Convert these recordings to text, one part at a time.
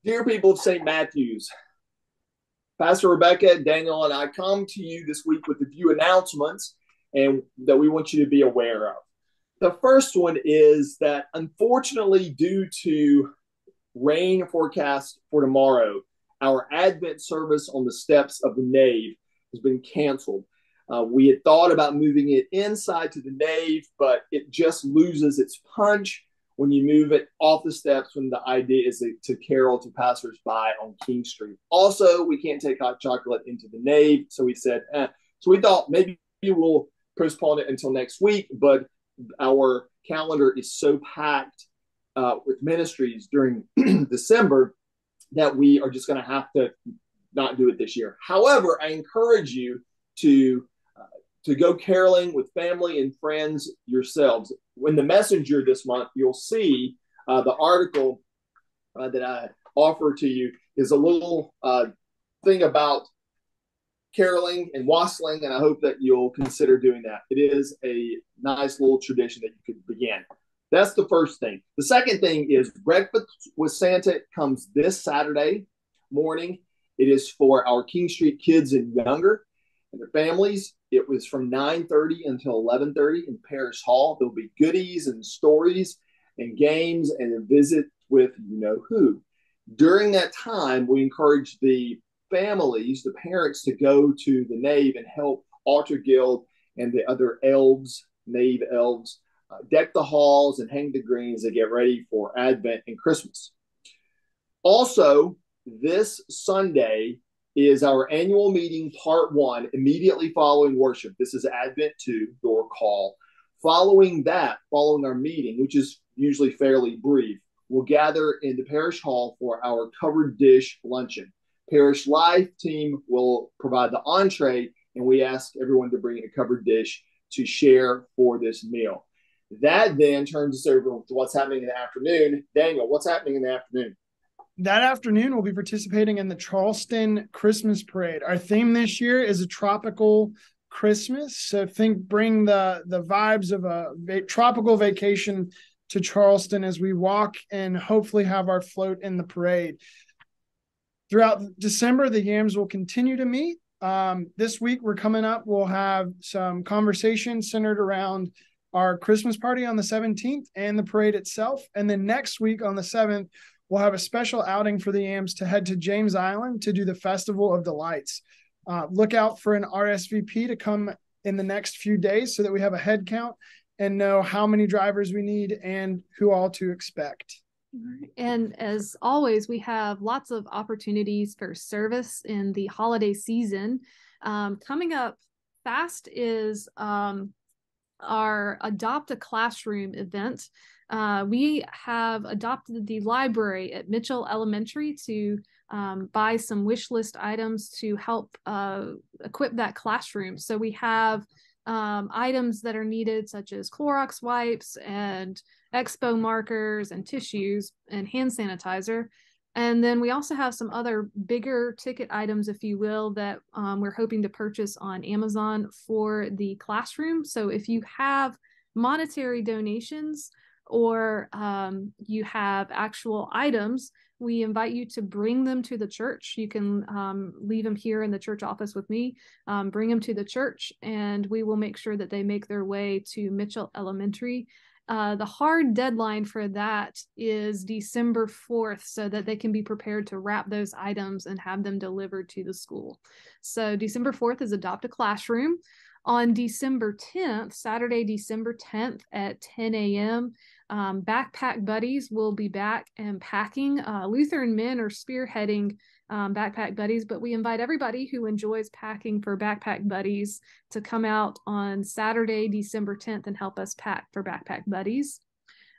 Dear people of St. Matthews, Pastor Rebecca, Daniel, and I come to you this week with a few announcements and that we want you to be aware of. The first one is that unfortunately, due to rain forecast for tomorrow, our Advent service on the steps of the nave has been canceled. We had thought about moving it inside to the nave, but it just loses its punch when you move it off the steps when the idea is to carol to passersby on King Street. Also, we can't take hot chocolate into the nave, so we said, eh. So we thought maybe we'll postpone it until next week, but our calendar is so packed with ministries during December that we are just going to have to not do it this year. However, I encourage you to to go caroling with family and friends yourselves. In the Messenger this month, you'll see the article that I offer to you is a little thing about caroling and wassailing, and I hope that you'll consider doing that. It is a nice little tradition that you could begin. That's the first thing. The second thing is Breakfast with Santa comes this Saturday morning. It is for our King Street kids and younger and their families. It was from 9:30 until 11:30 in Parish Hall. There'll be goodies and stories and games and a visit with you know who. During that time, we encourage the families, the parents, to go to the nave and help Altar Guild and the other elves, nave elves, deck the halls and hang the greens and get ready for Advent and Christmas. Also, this Sunday is our annual meeting, part one, immediately following worship. This is Advent 2, door call. Following that, following our meeting, which is usually fairly brief, we'll gather in the parish hall for our covered dish luncheon. Parish Life team will provide the entree, and we ask everyone to bring a covered dish to share for this meal. That then turns us over to what's happening in the afternoon. Daniel, what's happening in the afternoon? That afternoon, we'll be participating in the Charleston Christmas Parade. Our theme this year is a tropical Christmas. So think bring the vibes of a tropical vacation to Charleston as we walk and hopefully have our float in the parade. Throughout December, the Yams will continue to meet. This week, we're coming up. We'll have some conversation centered around our Christmas party on the 17th and the parade itself. And then next week on the 7th, we'll have a special outing for the Yams to head to James Island to do the Festival of the Lights. Look out for an RSVP to come in the next few days so that we have a head count and know how many drivers we need and who all to expect. And as always, we have lots of opportunities for service in the holiday season. Coming up fast is our Adopt a Classroom event. We have adopted the library at Mitchell Elementary to buy some wish list items to help equip that classroom. So we have items that are needed, such as Clorox wipes and expo markers and tissues and hand sanitizer. And then we also have some other bigger ticket items, if you will, that we're hoping to purchase on Amazon for the classroom. So if you have monetary donations or you have actual items, we invite you to bring them to the church. You can leave them here in the church office with me, bring them to the church, and we will make sure that they make their way to Mitchell Elementary. The hard deadline for that is December 4th, so that they can be prepared to wrap those items and have them delivered to the school. So December 4th is Adopt a Classroom. On December 10th, Saturday, December 10th at 10 a.m., Backpack Buddies will be back and packing. Lutheran men are spearheading Backpack Buddies, but we invite everybody who enjoys packing for Backpack Buddies to come out on Saturday, December 10th and help us pack for Backpack Buddies.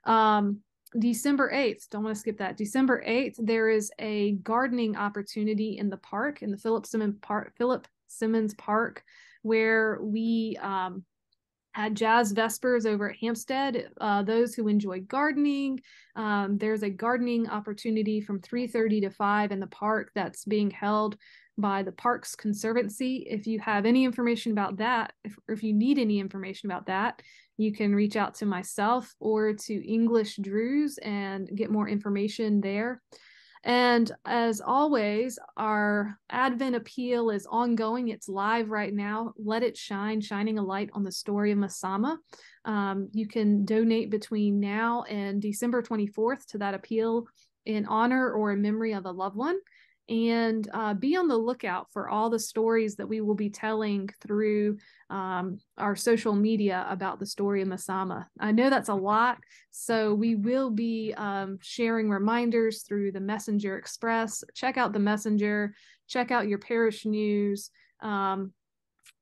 December 8th, don't want to skip that. December 8th, there is a gardening opportunity in the park, in the Philip Simmons Park, where we had Jazz Vespers over at Hampstead. Those who enjoy gardening, there's a gardening opportunity from 3:30 to 5 in the park that's being held by the Parks Conservancy. If you have any information about that, if you need any information about that, you can reach out to myself or to English Drews and get more information there. And as always, our Advent appeal is ongoing. It's live right now. Let It Shine, shining a light on the story of Masama. You can donate between now and December 24th to that appeal in honor or in memory of a loved one. And be on the lookout for all the stories that we will be telling through our social media about the story of Masama. I know that's a lot, so we will be sharing reminders through the Messenger Express. Check out the Messenger, check out your parish news,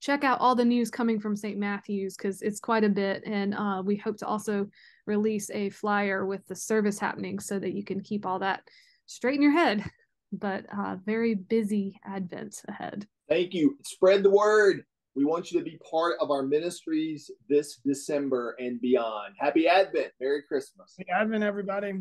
check out all the news coming from St. Matthew's, because it's quite a bit. And we hope to also release a flyer with the service happening so that you can keep all that straight in your head. But very busy Advent ahead. Thank you. Spread the word. We want you to be part of our ministries this December and beyond. Happy Advent. Merry Christmas. Happy Advent, everybody.